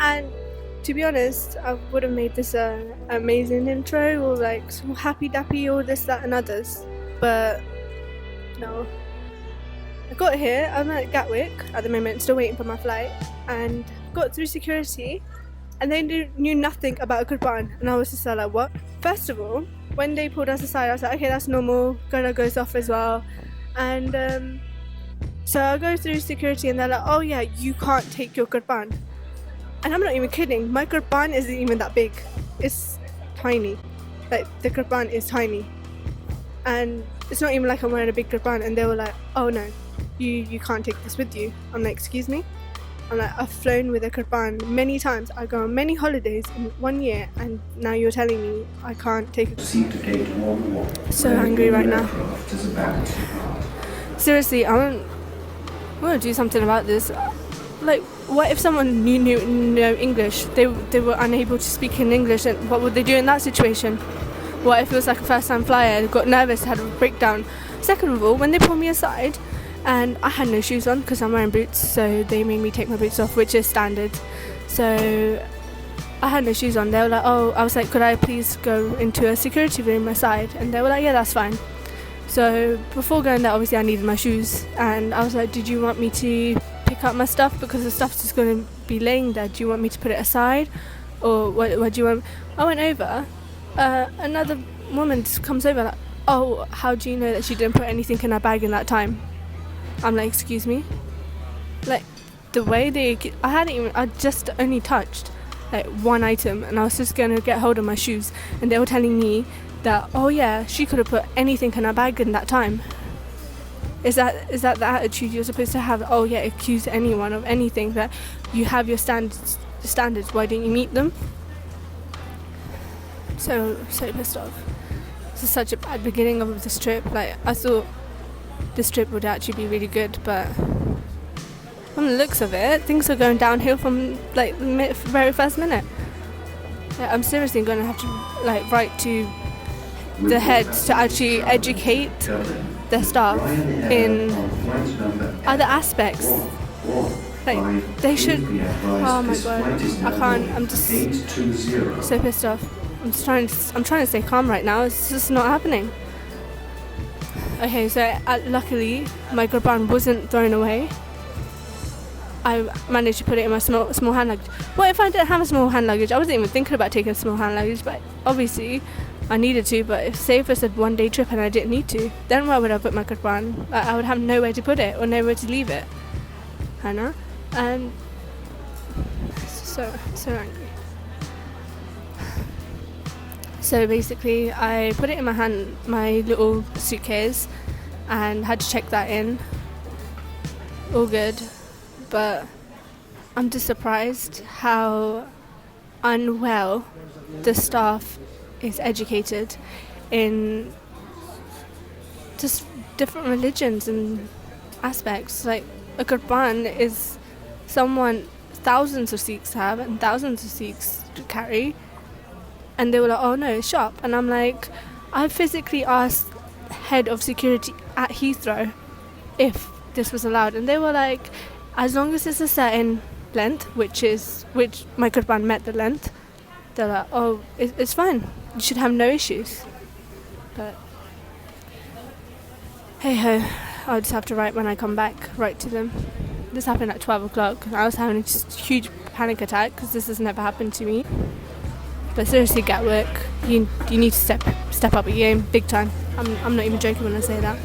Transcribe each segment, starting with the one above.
And to be honest, I would have made this an amazing intro, or like so happy dappy, all this, that, and others. But no. I got here, I'm at Gatwick at the moment, still waiting for my flight, and got through security, and they knew nothing about a Kirpan, and I was just like, what? First of all, when they pulled us aside, I was like, okay, that's normal, Gala goes off as well, and so I go through security, and they're like, oh yeah, you can't take your Kirpan. And I'm not even kidding, my Kirpan isn't even that big, it's tiny, like the Kirpan is tiny, and it's not even like I'm wearing a big Kirpan, and they were like, oh no, you can't take this with you. I'm like, excuse me? I'm like, I've flown with a Kirpan many times, I go on many holidays in 1 year, and now you're telling me I can't take it. So angry right now. Seriously, I want to do something about this. Like, what if someone knew English? They were unable to speak in English, and what would they do in that situation? What if it was like a first time flyer, got nervous, had a breakdown? Second of all, when they pulled me aside, and I had no shoes on because I'm wearing boots, so they made me take my boots off, which is standard. So I had no shoes on. They were like, oh, I was like, could I please go into a security room aside? And they were like, yeah, that's fine. So before going there, obviously I needed my shoes, and I was like, did you want me to pick up my stuff, because the stuff's just going to be laying there? Do you want me to put it aside, or what do you want? I went over, another woman just comes over like, oh, how do you know that she didn't put anything in her bag in that time? I'm like, excuse me? Like, the way I just only touched like one item, and I was just going to get hold of my shoes, and they were telling me that, oh yeah, she could have put anything in her bag in that time. Is that the attitude you're supposed to have? Oh yeah, accuse anyone of anything, that you have your standards, why don't you meet them? So pissed off. This is such a bad beginning of this trip. Like, I thought this trip would actually be really good, but from the looks of it, things are going downhill from like the very first minute. Like, I'm seriously going to have to like write to the heads to actually educate their staff in other aspects. Like, they should. Oh my god, I can't. I'm just so pissed off. I'm trying to stay calm right now. It's just not happening. Okay, so luckily my Kirpan wasn't thrown away. I managed to put it in my small hand luggage. What if I didn't have a small hand luggage? I wasn't even thinking about taking a small hand luggage, but obviously I needed to. But say if it's a 1 day trip and I didn't need to, then where would I put my Kirpan? I would have nowhere to put it or nowhere to leave it. I know, and so angry. So basically, I put it in my little suitcase, and had to check that in. All good, but I'm just surprised how unwell the staff is educated in just different religions and aspects. Like, a Kirpan is someone thousands of Sikhs have and thousands of Sikhs carry, and they were like, oh no, it's sharp. And I'm like, I physically asked head of security at Heathrow if this was allowed, and they were like, as long as it's a certain length, which my Kirpan met the length, they're like, oh, it's fine, you should have no issues. But hey ho, I'll just have to write when I come back, write to them. This happened at 12 o'clock. I was having a huge panic attack because this has never happened to me. But seriously, Gatwick, you need to step up your game big time. I'm not even joking when I say that.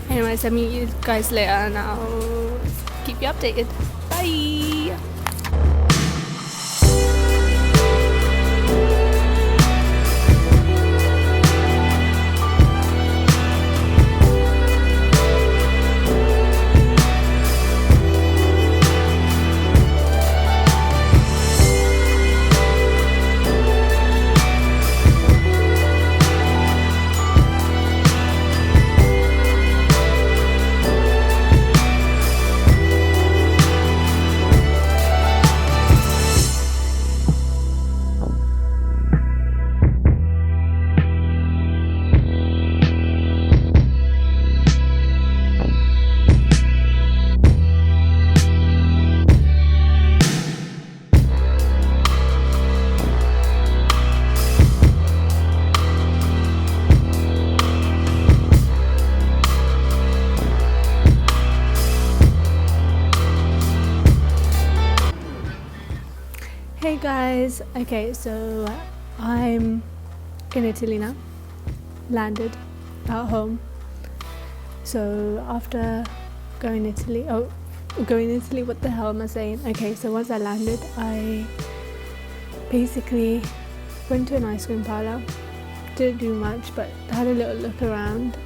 Anyways, I'll meet you guys later, and I'll keep you updated. Bye! Hey guys, okay, so I'm in Italy now, landed at home. So after going Italy, what the hell am I saying? Okay, so once I landed, I basically went to an ice cream parlour, didn't do much, but had a little look around,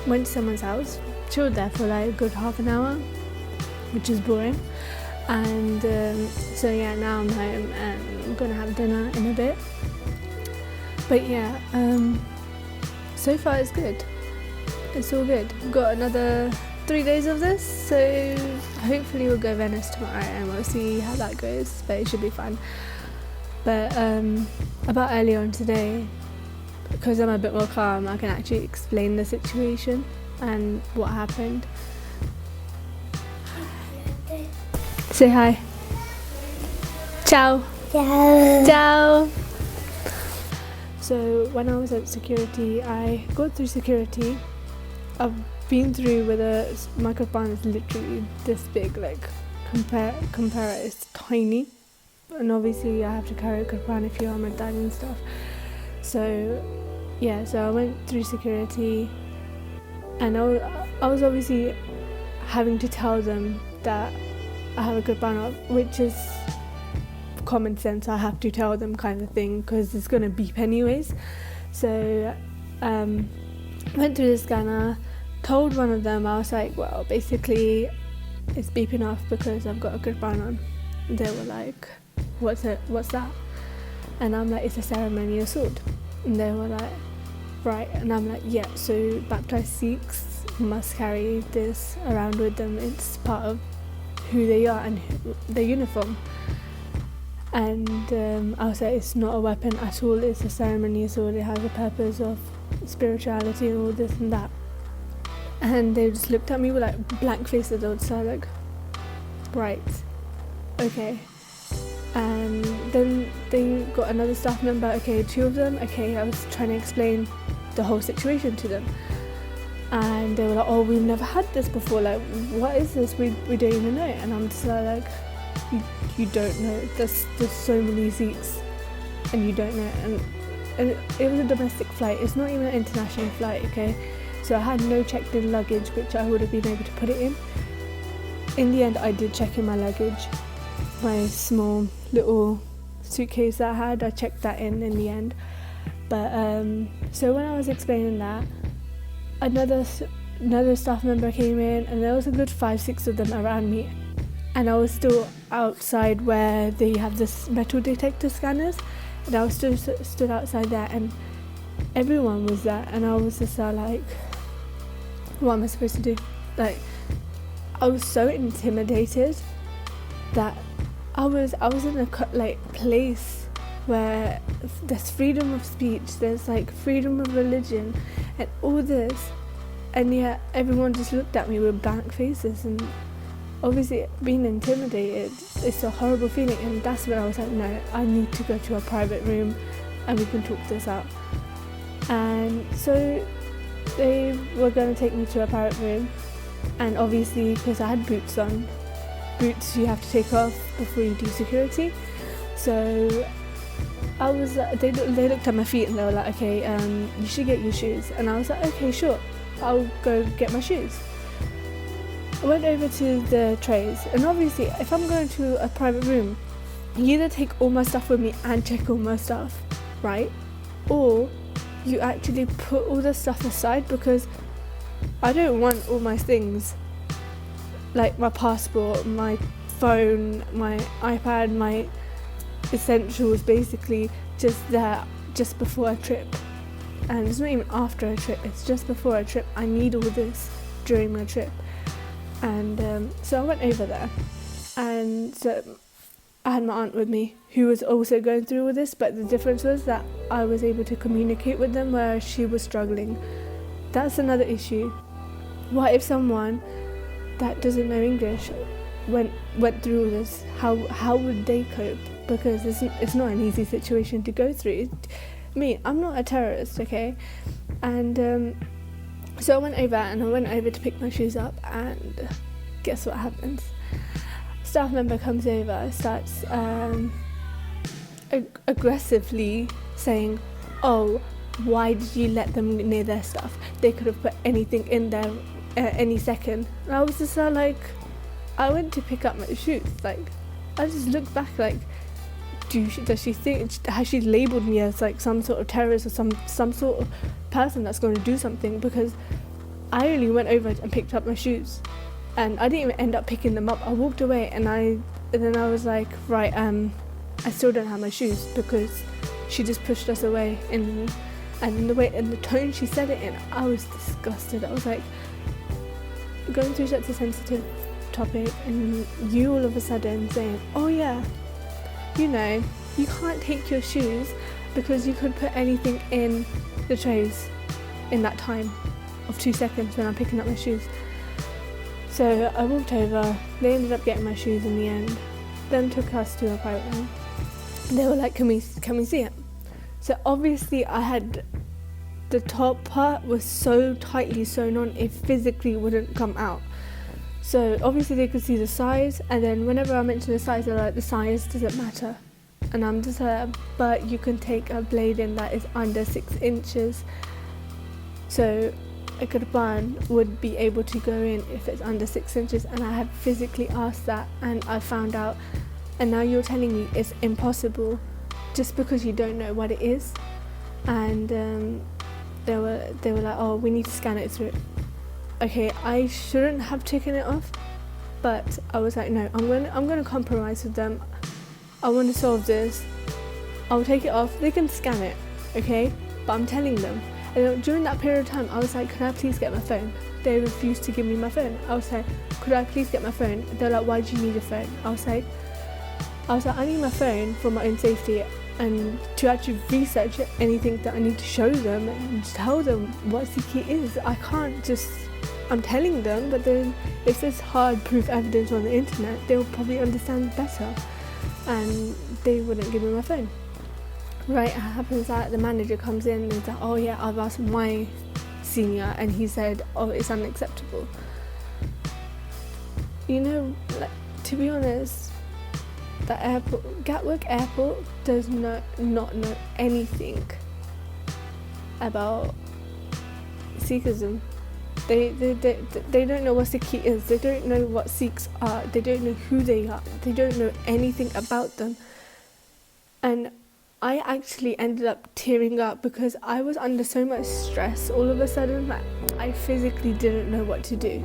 went to someone's house, chilled there for like a good half an hour, which is boring. And so yeah, now I'm home and I'm gonna have dinner in a bit. But yeah, so far it's good. It's all good. Got another 3 days of this, so hopefully we'll go Venice tomorrow and we'll see how that goes. But it should be fun. But about earlier on today, because I'm a bit more calm, I can actually explain the situation and what happened. Say hi. Ciao. Ciao. Ciao. So when I was at security, I got through security. I've been through with my kirpan is literally this big, like compare it, it's tiny. And obviously I have to carry a kirpan if you're Ahmed and stuff. So yeah, so I went through security and I was obviously having to tell them that I have a kirpan up, which is common sense. I have to tell them kind of thing because it's going to beep anyways. So went through the scanner, told one of them, I was like, well, basically it's beeping off because I've got a kirpan on. They were like, what's that? And I'm like, it's a ceremonial sword. And they were like, right. And I'm like, yeah, so baptized Sikhs must carry this around with them. It's part of who they are and their uniform. And I was like, it's not a weapon at all, it's a ceremonial sword. It has a purpose of spirituality and all this and that. And they just looked at me with like blank faces. I was like, right, okay. And then they got another staff member, okay, 2 of them, okay, I was trying to explain the whole situation to them. And they were like, oh, we've never had this before, like, what is this? We don't even know. And I'm just like, you don't know. There's so many seats and you don't know. And it was a domestic flight. It's not even an international flight, okay? So I had no checked in luggage, which I would have been able to put it in. In the end, I did check in my luggage. My small little suitcase that I checked that in the end. But so when I was explaining that, another staff member came in and there was a good 5-6 of them around me, and I was still outside where they have this metal detector scanners, and I was still stood outside there, and everyone was there, and I was just like, what am I supposed to do? Like, I was so intimidated that I was in a place where there's freedom of speech, there's like freedom of religion and all this, and yet everyone just looked at me with blank faces. And obviously being intimidated, it's a horrible feeling. And that's when I was like, no, I need to go to a private room and we can talk this out. And so they were going to take me to a private room, and obviously because I had boots on, boots you have to take off before you do security. So I was they looked at my feet and they were like, okay, you should get your shoes. And I was like, okay, sure, I'll go get my shoes. I went over to the trays, and obviously if I'm going to a private room, you either take all my stuff with me and check all my stuff, right? Or you actually put all the stuff aside, because I don't want all my things, like my passport, my phone, my iPad, my essentials, basically just there just before a trip. And it's not even after a trip, it's just before a trip. I need all this during my trip. And so I went over there, and so I had my aunt with me who was also going through all this, but the difference was that I was able to communicate with them where she was struggling. That's another issue. What if someone that doesn't know English went through all this? How would they cope? Because it's not an easy situation to go through. I mean, I'm not a terrorist, okay? And so I went over to pick my shoes up, and guess what happens? Staff member comes over, starts aggressively saying, oh, why did you let them near their stuff? They could have put anything in there any second. And I was just like, I went to pick up my shoes. Like, I just looked back like, does she think, has she labelled me as like some sort of terrorist or some sort of person that's going to do something? Because I only went over and picked up my shoes, and I didn't even end up picking them up. I walked away, and then I was like, right, I still don't have my shoes, because she just pushed us away, and the way and the tone she said it in, I was disgusted. I was like, going through such a sensitive topic, and you all of a sudden saying, oh yeah, you know, you can't take your shoes because you could put anything in the trays in that time of 2 seconds when I'm picking up my shoes. So I walked over, they ended up getting my shoes in the end, then took us to a private room. They were like, can we see it? So obviously I had, the top part was so tightly sewn on it physically wouldn't come out. So obviously they could see the size, and then whenever I mentioned the size, they're like, the size doesn't matter. And I'm just like, but you can take a blade in that is under 6 inches. So a kirpan would be able to go in if it's under 6 inches, and I had physically asked that, and I found out, and now you're telling me it's impossible just because you don't know what it is. And they were like, oh, we need to scan it through. Okay, I shouldn't have taken it off, but I was like, no, I'm going to compromise with them. I want to solve this. I'll take it off. They can scan it, okay? But I'm telling them. And during that period of time, I was like, can I please get my phone? They refused to give me my phone. I was like, could I please get my phone? They're like, why do you need a phone? I was like, I need my phone for my own safety, and to actually research anything that I need to show them and tell them what CK is. I can't just, I'm telling them, but then if there's hard proof evidence on the internet, they'll probably understand better, and they wouldn't give me my phone. Right, it happens that the manager comes in and he's like, oh yeah, I've asked my senior and he said, oh, it's unacceptable. You know, like, to be honest, the airport, Gatwick Airport does not know anything about Sikhism. They don't know what Sikhi is. They don't know what Sikhs are. They don't know who they are. They don't know anything about them. And I actually ended up tearing up because I was under so much stress all of a sudden that I physically didn't know what to do.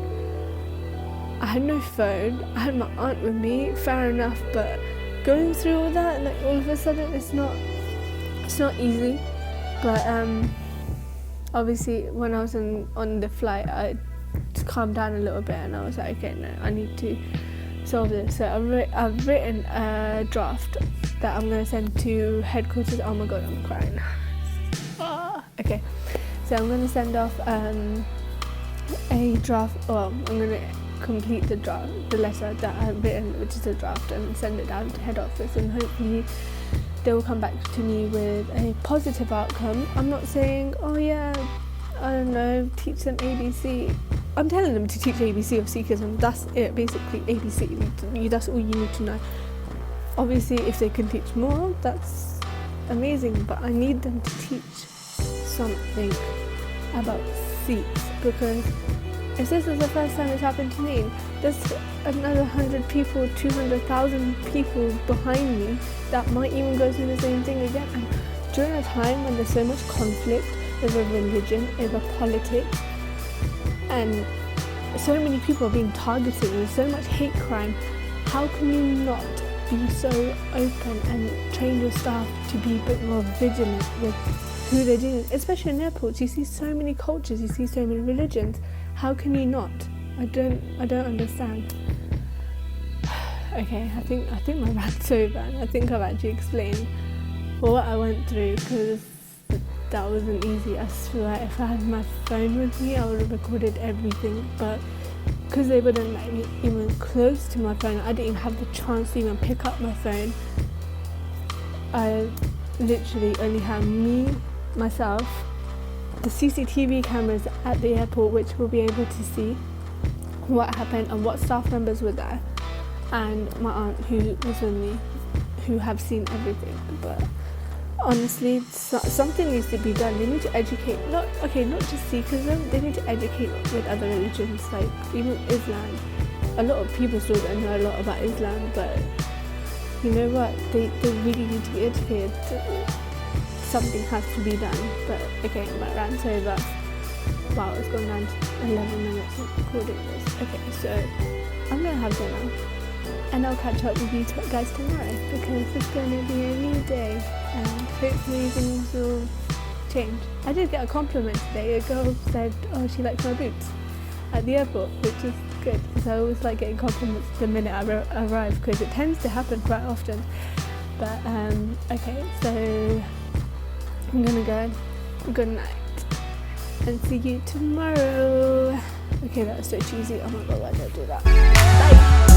I had no phone, I had my aunt with me, fair enough, but going through all that, like, all of a sudden it's not easy. But obviously when I was on the flight, I just calmed down a little bit and I was like, okay, no, I need to solve this. So I've written a draft that I'm going to send to headquarters. Oh my god, I'm crying. Okay, so I'm going to send off a draft, well, I'm going to complete the letter that I've written, which is a draft, and send it down to head office, and hopefully they will come back to me with a positive outcome. I'm not saying, oh yeah, I don't know, teach them ABC. I'm telling them to teach ABC of Sikhism. That's it, basically, ABC. That's all you need to know. Obviously, if they can teach more, that's amazing, but I need them to teach something about Sikhs, because if this is the first time it's happened to me, there's another 100 people, 200,000 people behind me that might even go through the same thing again. And during a time when there's so much conflict over religion, over politics, and so many people are being targeted, there's so much hate crime, how can you not be so open and train your staff to be a bit more vigilant with who they're dealing with? Especially in airports, you see so many cultures, you see so many religions. How can you not? I don't understand. Okay, I think my rant's over, and I think I've actually explained what I went through, because that wasn't easy. I swear, if I had my phone with me, I would have recorded everything, but because they wouldn't let me even close to my phone, I didn't even have the chance to even pick up my phone. I literally only had me, myself, the CCTV cameras at the airport, which will be able to see what happened and what staff members were there, and my aunt who was with me, who have seen everything. But honestly, something needs to be done. They need to educate, not just Sikhism, they need to educate with other religions, like even Islam. A lot of people still don't know a lot about Islam, but you know what, they really need to be educated. Something has to be done. But okay, my rant's over. Wow, it's gone around 11 minutes of recording this. Okay, so I'm gonna have dinner and I'll catch up with you guys tomorrow, because it's gonna be a new day and hopefully things will change. I did get a compliment today. A girl said, oh, she likes my boots at the airport, which is good, because I always like getting compliments the minute I arrive, because it tends to happen quite often. But okay, so I'm gonna go. Good night and see you tomorrow. Okay, that was so cheesy. Oh my god, why did I do that? Bye.